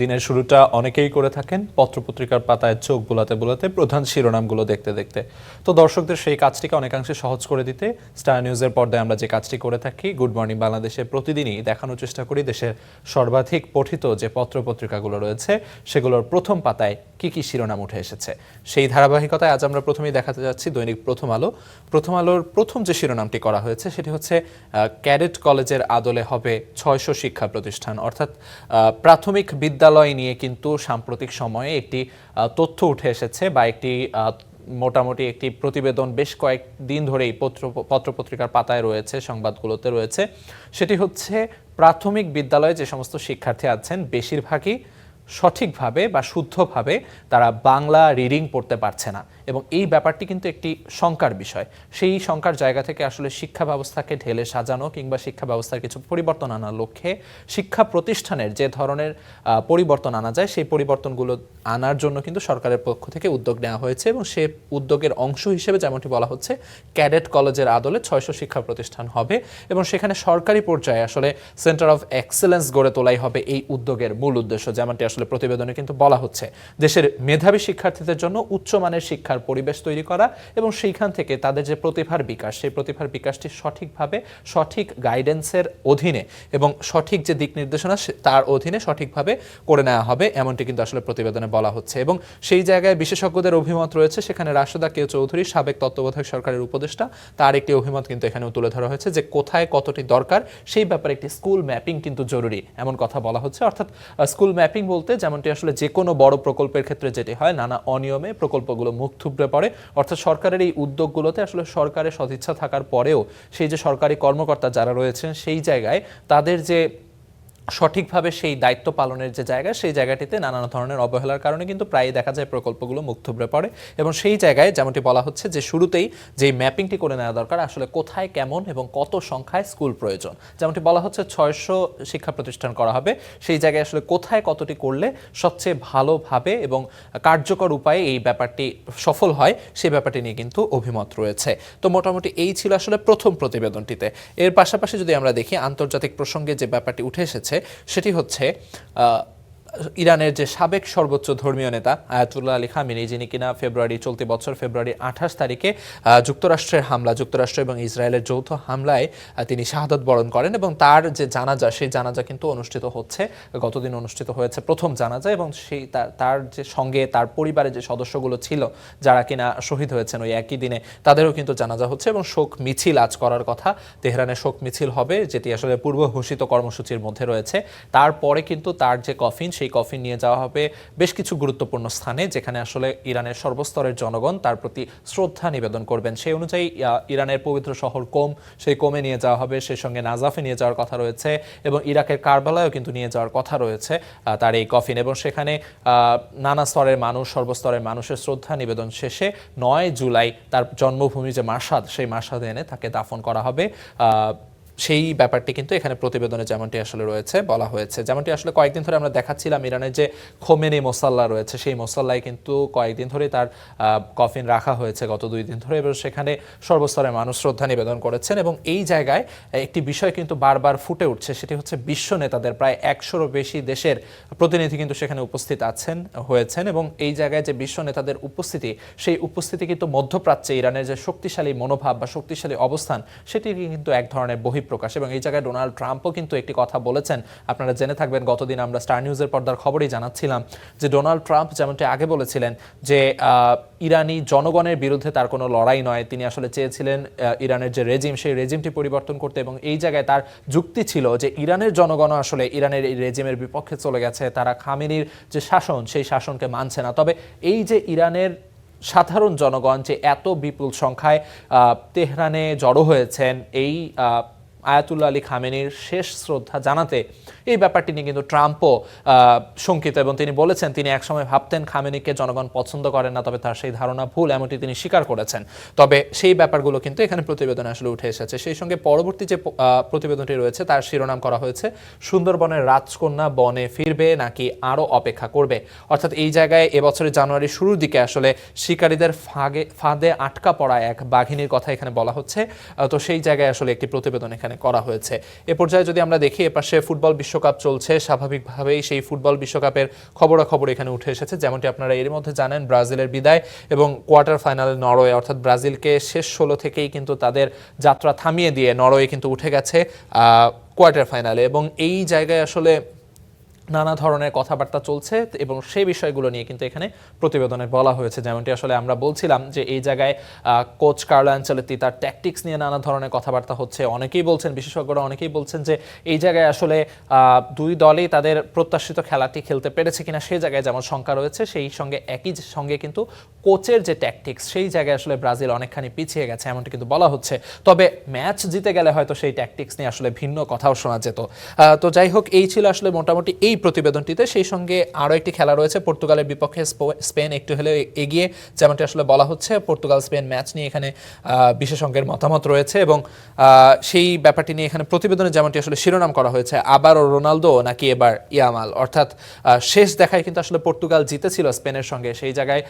দিনের শুরুটা অনেকেই করে থাকেন পত্রপত্রিকার পাতায় চোখ বোলাতে বোলাতে প্রধান শিরোনামগুলো দেখতে দেখতে। তো দর্শকদের সেই কাজটিকে অনেকাংশে সহজ করে দিতে স্টার নিউজের পর্দায় আমরা যে কাজটি করে থাকি, গুড মর্নিং বাংলাদেশে প্রতিদিনই দেখানোর চেষ্টা করি দেশের সর্বাধিক পঠিত যে পত্রপত্রিকাগুলো রয়েছে সেগুলোর প্রথম পাতায় কি কি শিরোনাম উঠে এসেছে। সেই ধারাবাহিকতায় আজ আমরা প্রথমেই দেখাতে যাচ্ছি দৈনিক প্রথম আলো। প্রথম আলোর প্রথম যে শিরোনামটি করা হয়েছে সেটি হচ্ছে ক্যাডেট কলেজের আদলে হবে 600 শিক্ষা প্রতিষ্ঠান। অর্থাৎ প্রাথমিক বিদ্যালয় নিয়ে কিন্তু সাম্প্রতিক সময়ে একটি তথ্য উঠে এসেছে বা একটি মোটামুটি একটি প্রতিবেদন বেশ কয়েকদিন ধরেই পত্রপত্রিকার পাতায় রয়েছে, সংবাদগুলোতে রয়েছে। সেটি হচ্ছে প্রাথমিক বিদ্যালয়ে যে সমস্ত শিক্ষার্থী আছেন বেশিরভাগই সঠিকভাবে বা শুদ্ধভাবে তারা বাংলা রিডিং পড়তে পারছে না, এবং এই ব্যাপারটি কিন্তু একটি শঙ্কার বিষয়। সেই শঙ্কার জায়গা থেকে আসলে শিক্ষা ব্যবস্থাকে ঢেলে সাজানো কিংবা শিক্ষা ব্যবস্থার কিছু পরিবর্তন আনার লক্ষ্যে শিক্ষা প্রতিষ্ঠানের যে ধরনের পরিবর্তন আনা যায় সেই পরিবর্তনগুলো আনার জন্য কিন্তু সরকারের পক্ষ থেকে উদ্যোগ নেওয়া হয়েছে, এবং সে উদ্যোগের অংশ হিসেবে যেমনটি বলা হচ্ছে ক্যাডেট কলেজের আদলে 600 শিক্ষা প্রতিষ্ঠান হবে, এবং সেখানে সরকারি পর্যায়ে আসলে সেন্টার অফ এক্সেলেন্স গড়ে তোলাই হবে এই উদ্যোগের মূল উদ্দেশ্য। যেমনটি আসলে প্রতিবেদনে কিন্তু বলা হচ্ছে দেশের মেধাবী শিক্ষার্থীদের জন্য উচ্চমানের শিক্ষার পরিবেশ তৈরি করা এবং সেইখান থেকে তাদের যে প্রতিভার বিকাশ, সেই প্রতিভার বিকাশটি সঠিকভাবে সঠিক গাইডেন্সের অধীনে এবং সঠিক যে দিক নির্দেশনা তার অধীনে সঠিকভাবে করে নেওয়া হবে, এমনটি কিন্তু আসলে প্রতিবেদনে বলা হচ্ছে। এবং সেই জায়গায় বিশেষজ্ঞদের অভিমত রয়েছে। সেখানে রাশেদা কে চৌধুরী, সাবেক তত্ত্বাবধায়ক সরকারের উপদেষ্টা, তার একটি অভিমত কিন্তু এখানেও তুলে ধরা হয়েছে যে কোথায় কতটি দরকার সেই ব্যাপারে একটি স্কুল ম্যাপিং কিন্তু জরুরি, এমন কথা বলা হচ্ছে। অর্থাৎ স্কুল ম্যাপিং বলতে যেমনটি আসলে যে কোনো বড় প্রকল্পের ক্ষেত্রে যেটি হয়, নানা অনিয়মে প্রকল্পগুলো মুখ থুবড়ে পড়ে। অর্থাৎ সরকারের এই উদ্যোগগুলোতে আসলে সরকারের সদিচ্ছা থাকার পরেও সেই যে সরকারি কর্মকর্তা যারা রয়েছেন সেই জায়গায় তাদের যে সঠিকভাবে সেই দায়িত্ব পালনের যে জায়গা, সেই জায়গাটিতে নানান ধরনের অবহেলার কারণে কিন্তু প্রায়ই দেখা যায় প্রকল্পগুলো মুখ থুবড়ে পড়ে। এবং সেই জায়গায় যেমনটি বলা হচ্ছে যে শুরুতেই যে ম্যাপিংটি করে নেওয়া দরকার আসলে কোথায় কেমন এবং কত সংখ্যায় স্কুল প্রয়োজন। যেমনটি বলা হচ্ছে 600 শিক্ষা প্রতিষ্ঠান করা হবে, সেই জায়গায় আসলে কোথায় কতটি করলে সবচেয়ে ভালোভাবে এবং কার্যকর উপায়ে এই ব্যাপারটি সফল হয় সেই ব্যাপারটি নিয়ে কিন্তু অভিমত রয়েছে। তো মোটামুটি এই ছিল আসলে প্রথম প্রতিবেদনটিতে। এর পাশাপাশি যদি আমরা দেখি আন্তর্জাতিক প্রসঙ্গে যে ব্যাপারটি উঠে এসেছে সেটি হচ্ছে ইরানের যে সাবেক সর্বোচ্চ ধর্মীয় নেতা আয়াতুল্লাহ আলী খামেনি, যিনি কিনা চলতি বছর ফেব্রুয়ারির 28 তারিখে যুক্তরাষ্ট্রের হামলা, যুক্তরাষ্ট্র এবং ইসরায়েলের যৌথ হামলায় তিনি শাহাদাত বরণ করেন, এবং তার যে জানাজা সেই জানাজা কিন্তু অনুষ্ঠিত হচ্ছে, গতদিন অনুষ্ঠিত হয়েছে প্রথম জানাজা। এবং সেই তার যে সঙ্গে তার পরিবারের যে সদস্যগুলো ছিল যারা কিনা শহীদ হয়েছেন ওই একই দিনে, তাদেরও কিন্তু জানাজা হচ্ছে। এবং শোক মিছিল আজ করার কথা, তেহরানে শোক মিছিল হবে, যেটি আসলে পূর্ব ঘোষিত কর্মসূচির মধ্যে রয়েছে। তারপরে কিন্তু তার যে কফিন, সেই কফিন নিয়ে যাওয়া হবে বেশ কিছু গুরুত্বপূর্ণ স্থানে, যেখানে আসলে ইরানের সর্বস্তরের জনগণ তার প্রতি শ্রদ্ধা নিবেদন করবেন। সেই অনুযায়ী ইরানের পবিত্র শহর কোম, সেই কোমে নিয়ে যাওয়া হবে, সেই সঙ্গে নাজাফে নিয়ে যাওয়ার কথা রয়েছে, এবং ইরাকের কারবালায়ও কিন্তু নিয়ে যাওয়ার কথা রয়েছে তার এই কফিন। এবং সেখানে নানা স্তরের মানুষ, সর্বস্তরের মানুষের শ্রদ্ধা নিবেদন শেষে 9 জুলাই তার জন্মভূমি যে মাশহাদ, সেই মাশহাদে এনে তাকে দাফন করা হবে। সেই ব্যাপারটি কিন্তু এখানে প্রতিবেদনে যেমনটি আসলে রয়েছে বলা হয়েছে। যেমনটি আসলে কয়েকদিন ধরে আমরা দেখাচ্ছিলাম ইরানের যে খোমেনি মোসাল্লা রয়েছে, সেই মোসাল্লায় কিন্তু কয়েকদিন ধরেই তার কফিন রাখা হয়েছে, গত 2 দিন ধরে, এবং সেখানে সর্বস্তরের মানুষ শ্রদ্ধা নিবেদন করেছেন। এবং এই জায়গায় একটি বিষয় কিন্তু বারবার ফুটে উঠছে, সেটি হচ্ছে বিশ্ব নেতাদের প্রায় 100-রও বেশি দেশের প্রতিনিধি কিন্তু সেখানে উপস্থিত হয়েছেন। এবং এই জায়গায় যে বিশ্ব নেতাদের উপস্থিতি, সেই উপস্থিতি কিন্তু মধ্যপ্রাচ্যে ইরানের যে শক্তিশালী মনোভাব বা শক্তিশালী অবস্থান, সেটি কিন্তু এক ধরনের প্রকাশ। এবং এই জায়গায় ডোনাল্ড ট্রাম্পও কিন্তু একটি কথা বলেছেন, আপনারা জেনে থাকবেন, গতদিন আমরা স্টার নিউজের পর্দার খবরেই জানাচ্ছিলাম যে ডোনাল্ড ট্রাম্প যেমনটি আগে বলেছিলেন যে ইরানি জনগণের বিরুদ্ধে তার কোনো লড়াই নয়, তিনি আসলে চেয়েছিলেন ইরানের যে রেজিম, সেই রেজিমটি পরিবর্তন করতে। এবং এই জায়গায় তার যুক্তি ছিল যে ইরানের জনগণও আসলে ইরানের এই রেজিমের বিপক্ষে চলে গেছে, তারা খামেনির যে শাসন সেই শাসনকে মানছে না। তবে এই যে ইরানের সাধারণ জনগণ যে এত বিপুল সংখ্যায় তেহরানে জড়ো হয়েছেন এই আয়াতুল্লাহ আলী খামেনির শেষ শ্রদ্ধা জানাতে, এই ব্যাপারটি নিয়ে কিন্তু ট্রাম্পও শঙ্কিত। এবং তিনি বলেছেন তিনি একসময় ভাবতেন খামেনিকে জনগণ পছন্দ করেন না, তবে তার সেই ধারণা ভুল, এমনটি তিনি স্বীকার করেছেন। তবে সেই ব্যাপারগুলো কিন্তু এখানে প্রতিবেদনে আসলে উঠে এসেছে। সেই সঙ্গে পরবর্তী যে প্রতিবেদনটি রয়েছে তার শিরোনাম করা হয়েছে সুন্দরবনের রাজকন্যা বনে ফিরবে নাকি আরও অপেক্ষা করবে। অর্থাৎ এই জায়গায় এবছরের জানুয়ারির শুরুর দিকে আসলে শিকারীদের ফাঁদে আটকা পড়া এক বাঘিনীর কথা এখানে বলা হচ্ছে। তো সেই জায়গায় আসলে একটি প্রতিবেদন এখানে এখানে করা হয়েছে। এ পর্যায়ে যদি আমরা দেখি, এপাশে ফুটবল বিশ্বকাপ চলছে, স্বাভাবিকভাবেই সেই ফুটবল বিশ্বকাপের খবরাখবর এখানে উঠে এসেছে। যেমনটি আপনারা এর মধ্যে জানেন, ব্রাজিলের বিদায় এবং কোয়ার্টার ফাইনালে নরওয়ে, অর্থাৎ ব্রাজিলকে শেষ 16 থেকেই কিন্তু তাদের যাত্রা থামিয়ে দিয়ে নরওয়ে কিন্তু উঠে গেছে কোয়ার্টার ফাইনালে, এবং এই জায়গায় আসলে নানা ধরনের কথাবার্তা চলছে এবং সেই বিষয়গুলো নিয়ে কিন্তু এখানে প্রতিবেদনে বলা হয়েছে। যেমনটি আসলে আমরা বলছিলাম যে এই জায়গায় কোচ কার্লো আনচেলত্তি তার ট্যাকটিক্স নিয়ে নানা ধরনের কথাবার্তা হচ্ছে। অনেকেই বলছেন, বিশেষজ্ঞরা অনেকেই বলছেন যে এই জায়গায় আসলে দুই দলই তাদের প্রত্যাশিত খেলাটি খেলতে পেরেছে কিনা সেই জায়গায় যেমন শঙ্কা রয়েছে, সেই সঙ্গে একই সঙ্গে কিন্তু কোচের যে ট্যাকটিক্স সেই জায়গায় আসলে ব্রাজিল অনেকখানি পিছিয়ে গেছে এমনটি কিন্তু বলা হচ্ছে। তবে ম্যাচ জিতে গেলে হয়তো সেই ট্যাকটিক্স নিয়ে আসলে ভিন্ন কথাও শোনা যেত। তো যাই হোক, এই ছিল আসলে মোটামুটি এই প্রতিবেদনটিতে। সেই সঙ্গে আরও একটি খেলা রয়েছে পর্তুগালের বিপক্ষে, স্পেন একটু হলেও এগিয়ে, যেমনটি আসলে বলা হচ্ছে। পর্তুগাল স্পেন ম্যাচ নিয়ে এখানে বিশেষজ্ঞের মতামত রয়েছে এবং সেই ব্যাপারটি নিয়ে এখানে প্রতিবেদনে যেমনটি আসলে শিরোনাম করা হয়েছে, আবারও রোনালদো নাকি এবার ইয়ামাল, অর্থাৎ শেষ দেখায় কিন্তু আসলে পর্তুগাল জিতেছিল স্পেনের সঙ্গে। সেই জায়গায়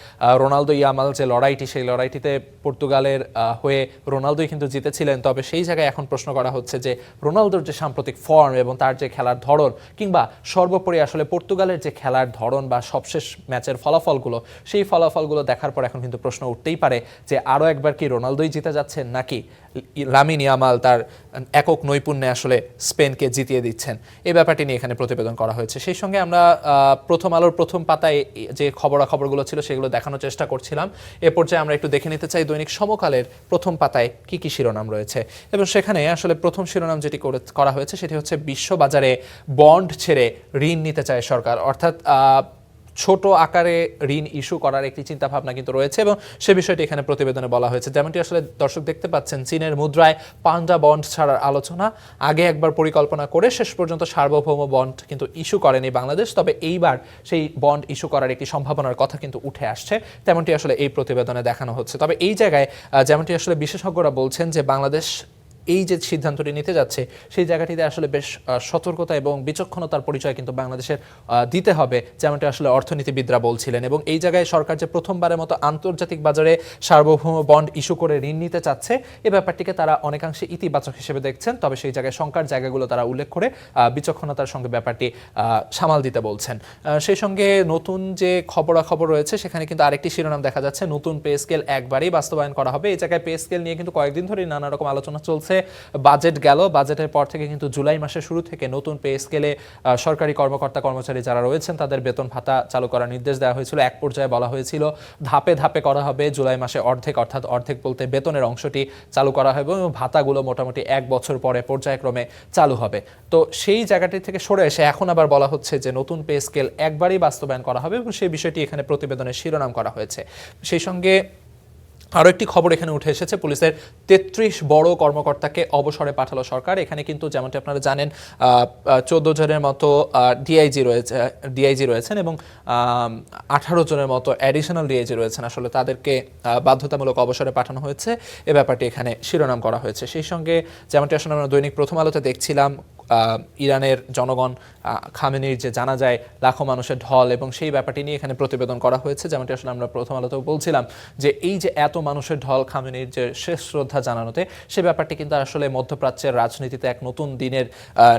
রোনালদো ইয়ামাল যে লড়াইটি, সেই লড়াইটিতে পর্তুগালের হয়ে রোনালদোই কিন্তু জিতেছিলেন। তবে সেই জায়গায় এখন প্রশ্ন করা হচ্ছে যে রোনালদোর যে সাম্প্রতিক ফর্ম এবং তার যে খেলার ধরন, কিংবা সর্বোপরি আসলে পর্তুগালের যে খেলার ধরন বা সবশেষ ম্যাচের ফলাফলগুলো, সেই ফলাফলগুলো দেখার পর এখন কিন্তু প্রশ্ন উঠতেই পারে যে আরও একবার কি রোনালদোই জিতে যাচ্ছেন নাকি লামিন ইয়ামাল তার একক নৈপুণ্যে আসলে স্পেনকে জিতিয়ে দিচ্ছেন। এই ব্যাপারটি নিয়ে এখানে প্রতিবেদন করা হয়েছে। সেই সঙ্গে আমরা প্রথম আলোর প্রথম পাতায় যে খবরাখবরগুলো ছিল সেগুলো দেখানোর চেষ্টা করছিলাম। এ পর্যায়ে আমরা একটু দেখে নিতে চাই দৈনিক সমকালের প্রথম পাতায় কি কি শিরোনাম রয়েছে, এবং সেখানে আসলে প্রথম শিরোনাম যেটি করা হয়েছে সেটি হচ্ছে বিশ্ববাজারে বন্ড ছেড়ে ঋণ নিতে চায় সরকার, অর্থাৎ ছোট আকারে ঋণ ইস্যু করার একটি চিন্তাভাবনা কিন্তু রয়েছে এবং সে বিষয়টি এখানে প্রতিবেদনে বলা হয়েছে। যেমনটি আসলে দর্শক দেখতে পাচ্ছেন, চীনের মুদ্রায় পান্ডা বন্ড ছাড়ার আলোচনা আগে একবার পরিকল্পনা করে শেষ পর্যন্ত সার্বভৌম বন্ড কিন্তু ইস্যু করেনি বাংলাদেশ, তবে এইবার সেই বন্ড ইস্যু করার একটি সম্ভাবনার কথা কিন্তু উঠে আসছে, তেমনটি আসলে এই প্রতিবেদনে দেখানো হচ্ছে। তবে এই জায়গায় যেমনটি আসলে বিশেষজ্ঞরা বলছেন যে বাংলাদেশ এই যে সিদ্ধান্তটি নিতে যাচ্ছে সেই জায়গাটিতে আসলে বেশ সতর্কতা এবং বিচক্ষণতার পরিচয় কিন্তু বাংলাদেশের দিতে হবে, যেমনটা আসলে অর্থনীতিবিদরা বলছিলেন। এবং এই জায়গায় সরকার যে প্রথমবারের মতো আন্তর্জাতিক বাজারে সার্বভৌম বন্ড ইস্যু করে ঋণ নিতে চাচ্ছে, এই ব্যাপারটিকে তারা অনেকাংশে ইতিবাচক হিসেবে দেখছেন। তবে সেই জায়গায় শঙ্কার জায়গাগুলো তারা উল্লেখ করে বিচক্ষণতার সঙ্গে ব্যাপারটি সামাল দিতে বলছেন। সেই সঙ্গে নতুন যে খবরাখবর রয়েছে সেখানে কিন্তু আরেকটি শিরোনাম দেখা যাচ্ছে, নতুন পে স্কেল একবারই বাস্তবায়ন করা হবে। এই জায়গায় পে স্কেল নিয়ে কিন্তু কয়েকদিন ধরে নানা রকম আলোচনা চলছে। বাজেট গেল, বাজেটের পর থেকে কিন্তু জুলাই মাসের শুরু থেকে নতুন পে স্কেলে সরকারি কর্মকর্তা কর্মচারী যারা রয়েছেন তাদের বেতন ভাতা চালু করার নির্দেশ দেওয়া হয়েছিল। এক পর্যায়ে বলা হয়েছিল ধাপে ধাপে করা হবে, জুলাই মাসে অর্ধেক, অর্থাৎ অর্ধেক বলতে বেতনের অংশটি চালু করা হবে এবং ভাতাগুলো মোটামুটি 1 বছর পরে পর্যায়ক্রমে চালু হবে। তো সেই জায়গাটি থেকে সরে এসে এখন আবার বলা হচ্ছে যে নতুন পে স্কেল একবারই বাস্তবায়ন করা হবে এবং সেই বিষয়টি এখানে প্রতিবেদনের শিরোনাম করা হয়েছে। সেই সঙ্গে আরও একটি খবর এখানে উঠে এসেছে, পুলিশের 33 বড় কর্মকর্তাকে অবসরে পাঠালো সরকার। এখানে কিন্তু যেমনটি আপনারা জানেন 14 জনের মতো ডিআইজি রয়েছেন এবং 18 জনের মতো অ্যাডিশনাল ডিআইজি রয়েছেন। আসলে তাদেরকে বাধ্যতামূলক অবসরে পাঠানো হয়েছে, এ ব্যাপারটি এখানে শিরোনাম করা হয়েছে। সেই সঙ্গে যেমনটি আসলে আমরা দৈনিক প্রথম আলোতে দেখছিলাম, ইরানের জনগণ খামেনির যে জানা যায় লাখো মানুষের ঢল, এবং সেই ব্যাপারটি নিয়ে এখানে প্রতিবেদন করা হয়েছে। যেমনটি আসলে আমরা প্রথম আলোতেও বলছিলাম যে এই যে এত মানুষের ঢল খামেনির যে শেষ শ্রদ্ধা জানানোতে, সে ব্যাপারটি কিন্তু আসলে মধ্যপ্রাচ্যের রাজনীতিতে এক নতুন দিনের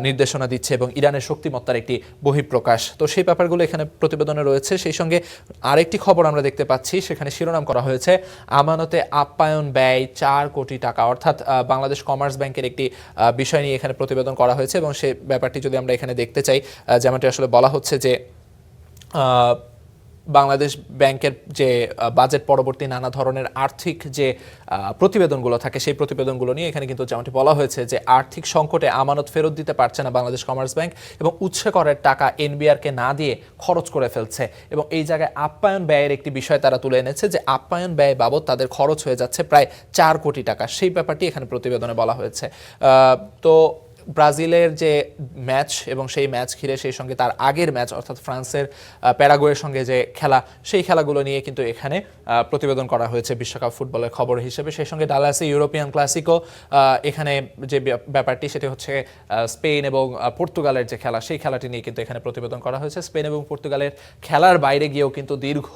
নির্দেশনা দিচ্ছে এবং ইরানের শক্তিমত্তার একটি বহিঃপ্রকাশ। তো সেই ব্যাপারগুলো এখানে প্রতিবেদনে রয়েছে। সেই সঙ্গে আরেকটি খবর আমরা দেখতে পাচ্ছি, সেখানে শিরোনাম করা হয়েছে আমানতে আপ্যায়ন ব্যয় 4 কোটি টাকা, অর্থাৎ বাংলাদেশ কমার্স ব্যাংকের একটি বিষয় নিয়ে এখানে প্রতিবেদন করা হয়েছে এবং সেই ব্যাপারটি যদি আমরা এখানে দেখতে চাই, যেমনটি আসলে বলা হচ্ছে যে বাংলাদেশ ব্যাংকের যে বাজেট পরবর্তী নানা ধরনের আর্থিক যে প্রতিবেদনগুলো থাকে সেই প্রতিবেদনগুলো নিয়ে এখানে কিন্তু যেমনটি বলা হয়েছে যে আর্থিক সংকটে আমানত ফেরত দিতে পারছে না বাংলাদেশ কমার্স ব্যাংক এবং উৎসে করের টাকা এনবিআরকে না দিয়ে খরচ করে ফেলছে, এবং এই জায়গায় আপ্যায়ন ব্যয়ের একটি বিষয় তারা তুলে এনেছে যে আপ্যায়ন ব্যয় বাবদ তাদের খরচ হয়ে যাচ্ছে প্রায় 4 কোটি টাকা। সেই ব্যাপারটি এখানে প্রতিবেদনে বলা হয়েছে। তো ব্রাজিলের যে ম্যাচ এবং সেই ম্যাচ ঘিরে সেই সঙ্গে তার আগের ম্যাচ অর্থাৎ ফ্রান্সের প্যারাগুয়ের সঙ্গে যে খেলা, সেই খেলাগুলো নিয়ে কিন্তু এখানে প্রতিবেদন করা হয়েছে বিশ্বকাপ ফুটবলের খবর হিসেবে। সেই সঙ্গে ডালাসে ইউরোপিয়ান ক্লাসিকো, এখানে যে ব্যাপারটি সেটি হচ্ছে স্পেন এবং পর্তুগালের যে খেলা, সেই খেলাটি নিয়ে কিন্তু এখানে প্রতিবেদন করা হয়েছে। স্পেন এবং পর্তুগালের খেলার বাইরে গিয়েও কিন্তু দীর্ঘ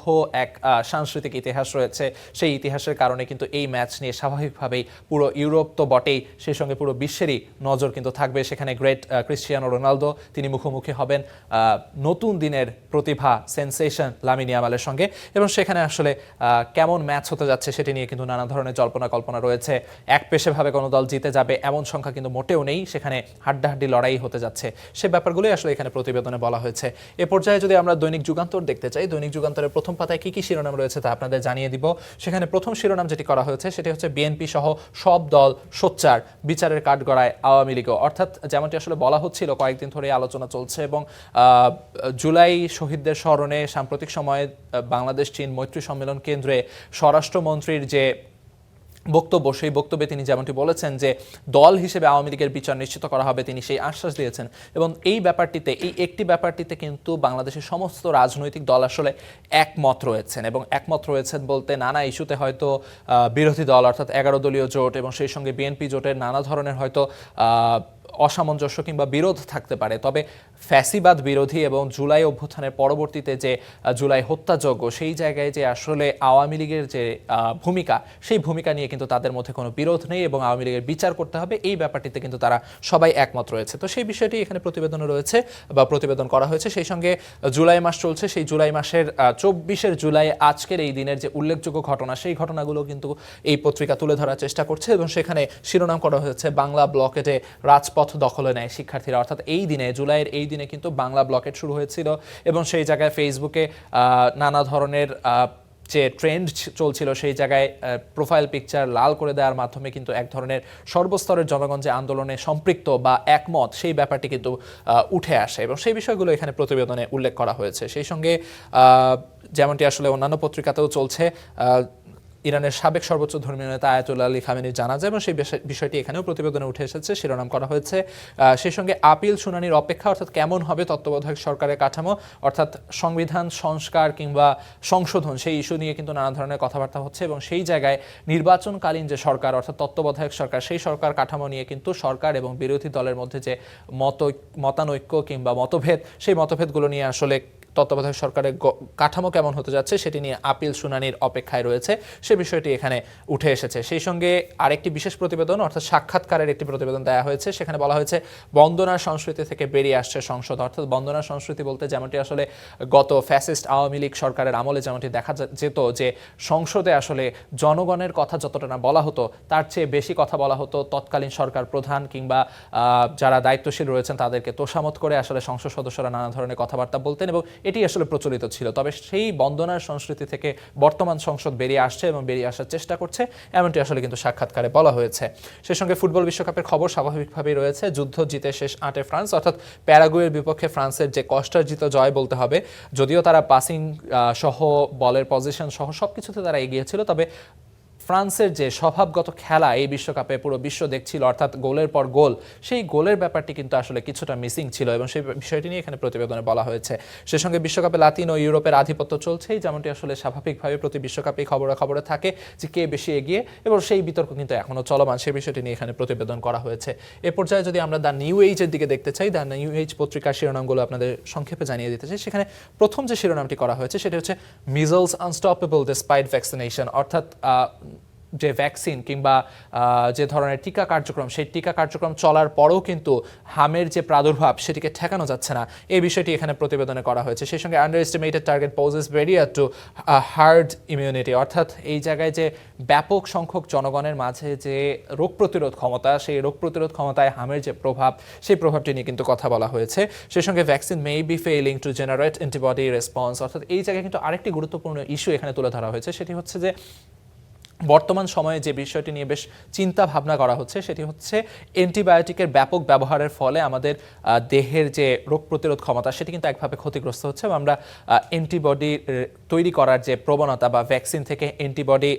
এক সাংস্কৃতিক ইতিহাস রয়েছে। সেই ইতিহাসের কারণে কিন্তু এই ম্যাচ নিয়ে স্বাভাবিকভাবেই পুরো ইউরোপ তো বটেই, সেই সঙ্গে পুরো বিশ্বেরই নজর কিন্তু থাকবে সেখানে। গ্রেট ক্রিস্টিয়ানো রোনালদো তিনি মুখোমুখি হবেন নতুন দিনের প্রতিভা সেনসেশন লামিন ইয়ামালের সঙ্গে, এবং সেখানে আসলে কেমন ম্যাচ হতে যাচ্ছে সেটি নিয়ে কিন্তু নানা ধরনের জল্পনা কল্পনা রয়েছে। একপেশেভাবে কোনো দল জিতে যাবে এমন সংখ্যা কিন্তু মোটেও নেই, সেখানে হাড্ডাহাড্ডি লড়াই হতে যাচ্ছে। সে ব্যাপারগুলোই আসলে এখানে প্রতিবেদনে বলা হয়েছে। এ পর্যায়ে যদি আমরা দৈনিক যুগান্তর দেখতে চাই, দৈনিক যুগান্তরের প্রথম পাতায় কি কি শিরোনাম রয়েছে তা আপনাদের জানিয়ে দিব। সেখানে প্রথম শিরোনাম যেটি করা হয়েছে সেটি হচ্ছে বিএনপি সহ সব দল সোচ্চার, বিচারের কাঠগড়ায় আওয়ামী লীগও। অর্থাৎ যেমনটি আসলে বলা হচ্ছিল, কয়েকদিন ধরে আলোচনা চলছে এবং জুলাই শহীদদের স্মরণে সাম্প্রতিক সময়ে বাংলাদেশ চীন মৈত্রী সম্মেলন কেন্দ্রে স্বরাষ্ট্রমন্ত্রীর যে বক্তব্য, সেই বক্তব্যে তিনি যেমনটি বলেছেন যে দল হিসেবে আওয়ামী লীগের বিচার নিশ্চিত করা হবে, তিনি সেই আশ্বাস দিয়েছেন। এবং এই ব্যাপারটিতে, এই একটি ব্যাপারটিতে কিন্তু বাংলাদেশের সমস্ত রাজনৈতিক দল আসলে একমত রয়েছেন, এবং একমত রয়েছেন বলতে নানা ইস্যুতে হয়তো বিরোধী দল অর্থাৎ 11 দলীয় জোট এবং সেই সঙ্গে বিএনপি জোটের নানা ধরনের হয়তো অসামঞ্জস্য কিংবা বিরোধ থাকতে পারে, তবে ফ্যাসিবাদ বিরোধী এবং জুলাই অভ্যুত্থানের পরবর্তীতে যে জুলাই হত্যাযজ্ঞ, সেই জায়গায় যে আসলে আওয়ামী লীগের যে ভূমিকা, সেই ভূমিকা নিয়ে কিন্তু তাদের মধ্যে কোনো বিরোধ নেই এবং আওয়ামী লীগের বিচার করতে হবে, এই ব্যাপারটিতে কিন্তু তারা সবাই একমত রয়েছে। তো সেই বিষয়টি এখানে প্রতিবেদনে রয়েছে বা প্রতিবেদন করা হয়েছে। সেই সঙ্গে জুলাই মাস চলছে, সেই জুলাই মাসের 24 জুলাই আজকের এই দিনের যে উল্লেখযোগ্য ঘটনা, সেই ঘটনাগুলো কিন্তু এই পত্রিকা তুলে ধরার চেষ্টা করছে এবং সেখানে শিরোনাম করা হয়েছে বাংলা ব্লকেটে রাজপথ দখলে নেয় শিক্ষার্থীরা। অর্থাৎ এই দিনে, জুলাইয়ের এই দিনে কিন্তু বাংলা ব্লকেট শুরু হয়েছিল এবং সেই জায়গায় ফেসবুকে নানা ধরনের যে ট্রেন্ড চলছিল, সেই জায়গায় প্রোফাইল পিকচার লাল করে দেওয়ার মাধ্যমে কিন্তু এক ধরনের সর্বস্তরের জনগণ যে আন্দোলনে সম্পৃক্ত বা একমত, সেই ব্যাপারটি কিন্তু উঠে আসে এবং সেই বিষয়গুলো এখানে প্রতিবেদনে উল্লেখ করা হয়েছে। সেই সঙ্গে যেমনটি আসলে অন্যান্য পত্রিকাতেও চলছে, ইরানের সাবেক সর্বোচ্চ ধর্মীয় নেতা আয়াতুল্লাহ আলী খামেনির জানাজা এবং সেই বিষয়টি এখানেও প্রতিবেদনে উঠে এসেছে, শিরোনাম করা হয়েছে। সেই সঙ্গে আপিল শুনানির অপেক্ষা, অর্থাৎ কেমন হবে তত্ত্বাবধায়ক সরকারের কাঠামো, অর্থাৎ সংবিধান সংস্কার কিংবা সংশোধন, সেই ইস্যু নিয়ে কিন্তু নানা ধরনের কথাবার্তা হচ্ছে এবং সেই জায়গায় নির্বাচনকালীন যে সরকার অর্থাৎ তত্ত্বাবধায়ক সরকার, সেই সরকার কাঠামো নিয়ে কিন্তু সরকার এবং বিরোধী দলের মধ্যে যে মতানৈক্য কিংবা মতভেদ, সেই মতভেদগুলো নিয়ে আসলে তত্ত্বাবধায়ক সরকারের কাঠামো কেমন হতে যাচ্ছে সেটি নিয়ে আপিল শুনানির অপেক্ষায় রয়েছে, সে বিষয়টি এখানে উঠে এসেছে। সেই সঙ্গে আরেকটি বিশেষ প্রতিবেদন অর্থাৎ সাক্ষাৎকারের একটি প্রতিবেদন দেওয়া হয়েছে, সেখানে বলা হয়েছে বন্দনার সংস্কৃতি থেকে বেরিয়ে আসছে সংসদ। অর্থাৎ বন্দনার সংস্কৃতি বলতে যেমনটি আসলে গত ফ্যাসিস্ট আওয়ামী লীগ সরকারের আমলে যেমনটি দেখা যেত যে সংসদে আসলে জনগণের কথা যতটা না বলা হতো, তার চেয়ে বেশি কথা বলা হতো তৎকালীন সরকার প্রধান কিংবা যারা দায়িত্বশীল রয়েছেন তাদেরকে তোষামত করে আসলে সংসদ সদস্যরা নানা ধরনের কথাবার্তা বলতেন এবং এটি আসলে প্রচলিত ছিল। তবে সেই বন্দনার সংস্কৃতি থেকে বর্তমান সংসদ বেরিয়ে আসছে এবং বেরিয়ে আসার চেষ্টা করছে, এমনটি আসলে কিন্তু সাক্ষাৎকারে বলা হয়েছে। সেই সঙ্গে ফুটবল বিশ্বকাপের খবর স্বাভাবিকভাবেই রয়েছে। যুদ্ধ জিতে শেষ 8-এ ফ্রান্স, অর্থাৎ প্যারাগুয়ের বিপক্ষে ফ্রান্সের যে কষ্টার্জিত জয় বলতে হবে, যদিও তারা পাসিং সহ বলের পজিশন সহ সবকিছুতে তারা এগিয়ে ছিল, তবে ফ্রান্সের যে স্বভাবগত খেলা এই বিশ্বকাপে পুরো বিশ্ব দেখছিল, অর্থাৎ গোলের পর গোল, সেই গোলের ব্যাপারটি কিন্তু আসলে কিছুটা মিসিং ছিল এবং সেই বিষয়টি নিয়ে এখানে প্রতিবেদনে বলা হয়েছে। সে সঙ্গে বিশ্বকাপে লাতিন ও ইউরোপের আধিপত্য চলছেই, যেমনটি আসলে স্বাভাবিকভাবে প্রতি বিশ্বকাপেই খবরে থাকে যে কে বেশি এগিয়ে, এবং সেই বিতর্ক কিন্তু এখনও চলমান, সেই বিষয়টি নিয়ে এখানে প্রতিবেদন করা হয়েছে। এ পর্যায়ে যদি আমরা দ্য নিউ এইজের দিকে দেখতে চাই, দ্য নিউ এইজ পত্রিকার শিরোনামগুলো আপনাদের সংক্ষেপে জানিয়ে দিতে চাই। সেখানে প্রথম যে শিরোনামটি করা হয়েছে সেটি হচ্ছে মিজলস আনস্টপেবল ডিসপাইট ভ্যাকসিনেশন, অর্থাৎ যে ভ্যাকসিন কিংবা যে ধরনের টিকা কার্যক্রম, সেই টিকা কার্যক্রম চলার পরেও কিন্তু হামের যে প্রাদুর্ভাব সেটিকে ঠেকানো যাচ্ছে না, এই বিষয়টি এখানে প্রতিবেদনে করা হয়েছে। সেই সঙ্গে under estimated target poses barrier two hard immunity, অর্থাৎ এই জায়গায় যে ব্যাপক সংখ্যক জনগণের মাঝে যে রোগ প্রতিরোধ ক্ষমতা, সেই রোগ প্রতিরোধ ক্ষমতায় হামের যে প্রভাব, সেই প্রভাবটি নিয়ে কিন্তু কথা বলা হয়েছে। সেই সঙ্গে vaccine may be failing to generate antibody response, অর্থাৎ এই জায়গায় কিন্তু আরেকটি গুরুত্বপূর্ণ ইস্যু এখানে তুলে ধরা হয়েছে, সেটি হচ্ছে যে বর্তমান সময়ে যে বিষয়টি নিয়ে বেশ চিন্তা ভাবনা করা হচ্ছে সেটি হচ্ছে অ্যান্টিবায়োটিকের ব্যাপক ব্যবহারের ফলে আমাদের দেহের যে রোগ প্রতিরোধ ক্ষমতা সেটি কিন্তু একভাবে ক্ষতিগ্রস্ত হচ্ছে এবং আমরা অ্যান্টিবডি তৈরি করার যে প্রবণতা বা ভ্যাকসিন থেকে অ্যান্টিবডি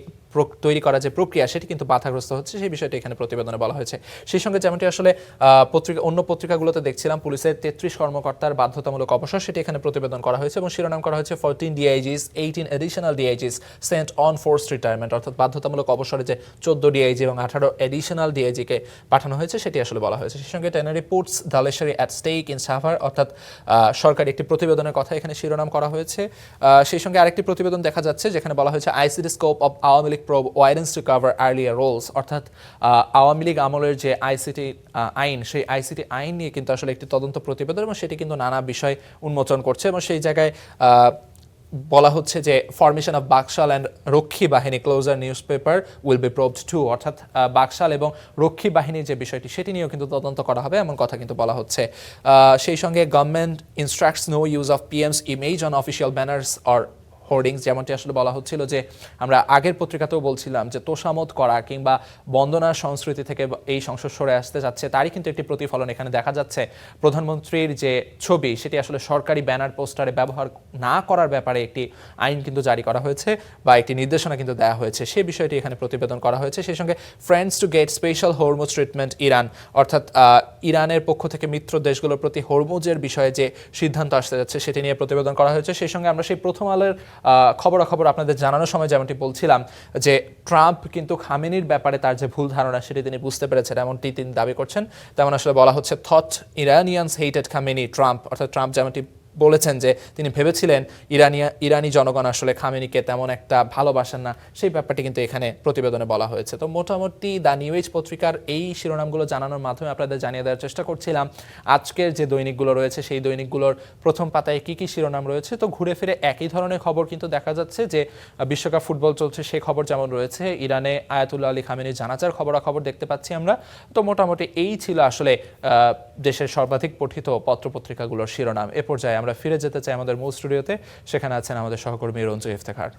তৈরি করা যে প্রক্রিয়া সেটি কিন্তু বাধাগ্রস্ত হচ্ছে, সেই বিষয়টি এখানে প্রতিবেদনে বলা হয়েছে। সেই সঙ্গে যেমনটি আসলে অন্য পত্রিকাগুলোতে দেখছিলাম, পুলিশের 33 কর্মকর্তার বাধ্যতামূলক অবসর, সেটি এখানে প্রতিবেদন করা হয়েছে এবং শিরোনাম করা হয়েছে 14 DIGs 18 additional DIGs sent on forced retirement, অর্থাৎ বাধ্যতামূলক অবসরে যে 14 ডিআইজি এবং 18 এডিশনাল ডিআইজিকে পাঠানো হয়েছে সেটি আসলে বলা হয়েছে। সেই সঙ্গে tannery puts Dhaleshwari at stake in Savar, অর্থাৎ সরকারি একটি প্রতিবেদনের কথা এখানে শিরোনাম করা হয়েছে। সেই সঙ্গে আরেকটি প্রতিবেদন দেখা যাচ্ছে যেখানে বলা হয়েছে ICT scope of Awami League probe widens to cover earlier roles, অর্থাৎ আওয়ামী লীগ আমলের যে আইসিটি আইন, সেই আইসিটি আইন নিয়ে কিন্তু আসলে একটি তদন্ত প্রতিবেদন এবং সেটি কিন্তু নানা বিষয় উন্মোচন করছে এবং সেই জায়গায় বলা হচ্ছে যে formation of Baksal and Rakkhi Bahini closure news paper will be probed too, অর্থাৎ বাকশাল এবং রক্ষী বাহিনীর যে বিষয়টি সেটি নিয়েও কিন্তু তদন্ত করা হবে এমন কথা কিন্তু বলা হচ্ছে। সেই সঙ্গে government instructs no use of PM's image on official banners or hoardings, যেমনটি আসলে বলা হচ্ছিল যে আমরা আগের পত্রিকাতেও বলছিলাম যে তোষামত করা কিংবা বন্দনার সংস্কৃতি থেকে এই সংসদ সরে আসতে যাচ্ছে, তারই কিন্তু একটি প্রতিফলন এখানে দেখা যাচ্ছে। প্রধানমন্ত্রীর যে ছবি সেটি আসলে সরকারি ব্যানার পোস্টারে ব্যবহার না করার ব্যাপারে একটি আইন কিন্তু জারি করা হয়েছে বা একটি নির্দেশনা কিন্তু দেওয়া হয়েছে, সেই বিষয়টি এখানে প্রতিবেদন করা হয়েছে। সেই সঙ্গে friends to get special Hormuz treatment Iran, অর্থাৎ ইরানের পক্ষ থেকে মিত্র দেশগুলোর প্রতি হরমুজের বিষয়ে যে সিদ্ধান্ত আসতে যাচ্ছে সেটি নিয়ে প্রতিবেদন করা হয়েছে। সেই সঙ্গে আমরা সেই প্রথম আলোর খবরাখবর আপনাদের জানানোর সময় যেমনটি বলছিলাম যে ট্রাম্প কিন্তু খামেনির ব্যাপারে তার যে ভুল ধারণা সেটি তিনি বুঝতে পেরেছেন এমনটি তিনি দাবি করছেন। তেমন আসলে বলা হচ্ছে থট ইরানিয়ানস হেটেড খামেনি ট্রাম্প, অর্থাৎ ট্রাম্প যেমনটি বলেছেন যে তিনি ভেবেছিলেন ইরানি জনগণ আসলে খামেনিকে তেমন একটা ভালোবাসেন না, সেই ব্যাপারটি কিন্তু এখানে প্রতিবেদনে বলা হয়েছে। তো মোটামুটি দ্য নিউ এজ পত্রিকার এই শিরোনামগুলো জানানোর মাধ্যমে আপনাদের জানিয়ে দেওয়ার চেষ্টা করছিলাম আজকের যে দৈনিকগুলো রয়েছে সেই দৈনিকগুলোর প্রথম পাতায় কি কি শিরোনাম রয়েছে। তো ঘুরে ফিরে একই ধরনের খবর কিন্তু দেখা যাচ্ছে যে বিশ্বকাপ ফুটবল চলছে সেই খবর যেমন রয়েছে, ইরানে আয়াতুল্লাহ আলী খামেনির জানাজার খবরাখবর দেখতে পাচ্ছি আমরা। তো মোটামুটি এই ছিল আসলে দেশের সর্বাধিক পঠিত পত্রপত্রিকাগুলোর শিরোনাম। এ পর্যায়ে আমরা ফিরে যেতে চাই আমাদের মূল স্টুডিওতে, সেখানে আছেন আমাদের সহকর্মী রঞ্জু ইফতেখার।